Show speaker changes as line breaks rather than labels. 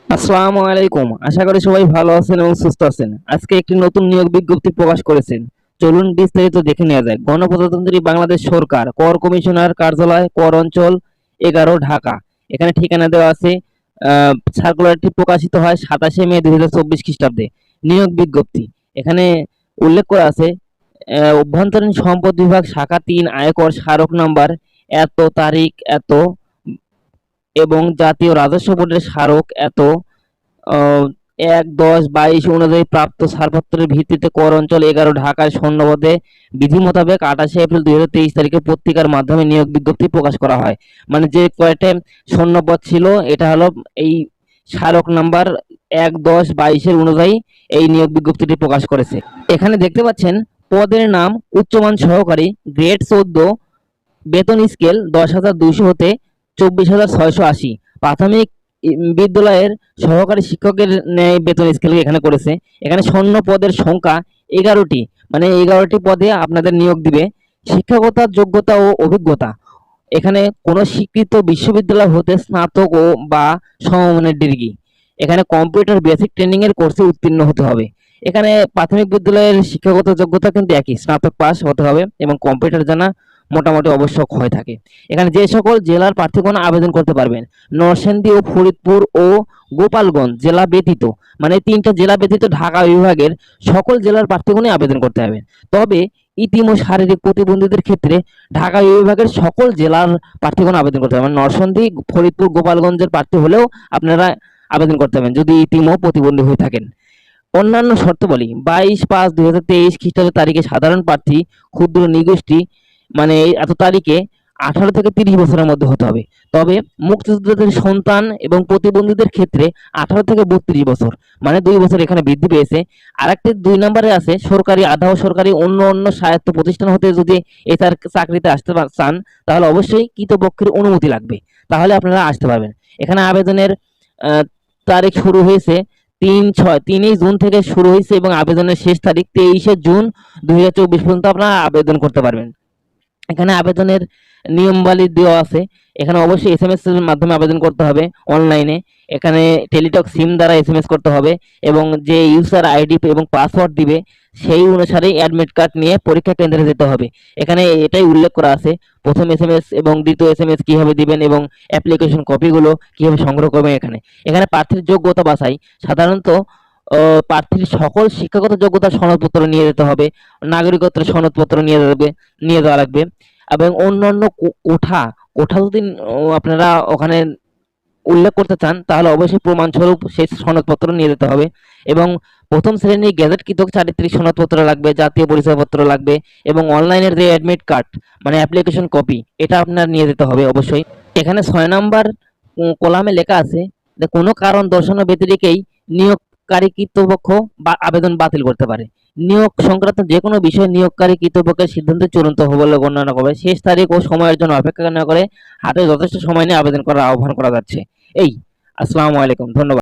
আসসালামু আলাইকুম। আশা করি সবাই ভালো আছেন এবং সুস্থ আছেন। আজকে একটি নতুন নিয়োগ বিজ্ঞপ্তি প্রকাশ করেছেন। চলুন বিস্তারিত দেখে নেওয়া যাক। গণপ্রজাতন্ত্রী বাংলাদেশ সরকার, কর কমিশনার কার্যালয়, কর অঞ্চল 11, ঢাকা। এখানে ঠিকানা দেওয়া আছে। সার্কুলারটি প্রকাশিত হয় 27শে মে 2024 খ্রিস্টাব্দে। নিয়োগ বিজ্ঞপ্তি এখানে উল্লেখ করা আছে, অভ্যন্তরীণ সম্পদ বিভাগ, শাখা 3, আয়কর, স্মারক নাম্বার এত, তারিখ এত এবং জাতীয় রাজস্ব বোর্ডের স্মারক এত, 1-10-22 অনুযায়ী প্রাপ্ত ছাড়পত্রের ভিত্তিতে কর অঞ্চল 11, ঢাকায় সৈন্যপদে বিধি মোতাবেক 28শে এপ্রিল 2023 তারিখে পত্রিকার মাধ্যমে নিয়োগ বিজ্ঞপ্তি প্রকাশ করা হয়। মানে যে কয়টা সৈন্যপদ ছিল এটা হলো এই স্মারক নাম্বার 1-10-22 অনুযায়ী এই নিয়োগ বিজ্ঞপ্তিটি প্রকাশ করেছে। এখানে দেখতে পাচ্ছেন পদের নাম উচ্চমান সহকারী, গ্রেড 14, বেতন স্কেল 10,200 হতে 24,680। প্রাথমিক বিদ্যালয়ের সহকারী শিক্ষকের ন্যায় বেতন স্কেল এখানে করেছে। এখানে শূন্য পদের সংখ্যা 11টি, মানে 11টি পদে আপনাদের নিয়োগ দিবে। শিক্ষাগত যোগ্যতা ও অভিজ্ঞতা এখানে কোনো স্বীকৃত বিশ্ববিদ্যালয় হতে স্নাতক ও বা সমমানের ডিগ্রি। এখানে কম্পিউটার বেসিক ট্রেনিং এর কোর্সে উত্তীর্ণ হতে হবে। এখানে প্রাথমিক বিদ্যালয়ের শিক্ষাগত যোগ্যতা কিন্তু একই, স্নাতক পাস হতে হবে এবং কম্পিউটার জানা মোটামুটি আবশ্যক হয়ে থাকে। এখানে যে সকল জেলার প্রার্থীগণ আবেদন করতে পারবেন, নরসিংদী ও ফরিদপুর ও গোপালগঞ্জ জেলা ব্যতীত, মানে 3টা জেলা ব্যতীত ঢাকা বিভাগের সকল জেলার প্রার্থীগণই আবেদন করতে পারবেন। তবে ইতিম ও শারীরিক প্রতিবন্ধীদের ক্ষেত্রে ঢাকা বিভাগের সকল জেলার প্রার্থীগণ আবেদন করতে পারবেন। নরসিংদী, ফরিদপুর, গোপালগঞ্জের প্রার্থী হলেও আপনারা আবেদন করতে পারবেন যদি ইতিম ও প্রতিবন্ধী হয়ে থাকেন। অন্যান্য শর্তাবলী 22/5/2023 খ্রিস্টাব্দ তারিখে সাধারণ প্রার্থী, ক্ষুদ্র নিগোষ্ঠী, মানে এত তারিখে 18 থেকে 30 বছরের মধ্যে হতে হবে। তবে মুক্তিযোদ্ধাদের সন্তান এবং প্রতিবন্ধীদের ক্ষেত্রে 18 থেকে 32 বছর, মানে 2 বছর এখানে বৃদ্ধি পেয়েছে। আরেকটি 2 নম্বরে আছে সরকারি, আধা সরকারি, অন্য স্বায়ত্ত প্রতিষ্ঠান হতে যদি এই চাকরিতে আসতে চান তাহলে অবশ্যই কৃতপক্ষের অনুমতি লাগবে, তাহলে আপনারা আসতে পারবেন। এখানে আবেদনের তারিখ শুরু হয়েছে 3 জুন থেকে শুরু হয়েছে এবং আবেদনের শেষ তারিখ 23শে জুন 2024 পর্যন্ত আপনারা আবেদন করতে পারবেন। এখানে আবেদনের নিয়মাবলী দেওয়া আছে। এখানে অবশ্যই এসএমএস এর মাধ্যমে আবেদন করতে হবে অনলাইনে। এখানে টেলিটক সিম দ্বারা এসএমএস করতে হবে এবং যে ইউজার আইডি এবং পাসওয়ার্ড দিবে সেই অনুসারে অ্যাডমিট কার্ড নিয়ে পরীক্ষা কেন্দ্রে যেতে হবে। এখানে এটাই উল্লেখ করা আছে প্রথম এসএমএস এবং দ্বিতীয় এসএমএস কিভাবে দিবেন এবং অ্যাপ্লিকেশন কপিগুলো কিভাবে সংগ্রহ করবেন। এখানে প্রার্থীর যোগ্যতা বাছাই, সাধারণত প্রার্থীর সকল শিক্ষাগত যোগ্যতার সনদপত্র নিয়ে যেতে হবে, নাগরিকত্বের সনদপত্র নিয়ে যাওয়া লাগবে এবং অন্যান্য কোঠা কোঠা যদি আপনারা ওখানে উল্লেখ করতে চান তাহলে অবশ্যই প্রমাণস্বরূপ সেই সনদপত্র নিয়ে যেতে হবে এবং প্রথম শ্রেণীর গেজেটকৃত চারিত্রিক সনদপত্র লাগবে, জাতীয় পরিচয়পত্র লাগবে এবং অনলাইনের যে অ্যাডমিট কার্ড মানে অ্যাপ্লিকেশন কপি এটা আপনার নিয়ে যেতে হবে অবশ্যই। এখানে 6 নাম্বার কলামে লেখা আছে যে কোনো কারণ দর্শানো ব্যতিরেকেই নিয়োগকারী কর্তৃপক্ষ বা আবেদন বাতিল করতে পারে। নিয়োগ সংক্রান্ত যে কোনো বিষয়ে নিয়োগকারী কর্তৃপক্ষের সিদ্ধান্ত চূড়ান্ত হবে বলে গণনা করে শেষ তারিখ ও সময়ের জন্য অপেক্ষা না করে হাতে যথেষ্ট সময় নিয়ে আবেদন করার আহ্বান করা যাচ্ছে। এই আসসালামু আলাইকুম, ধন্যবাদ।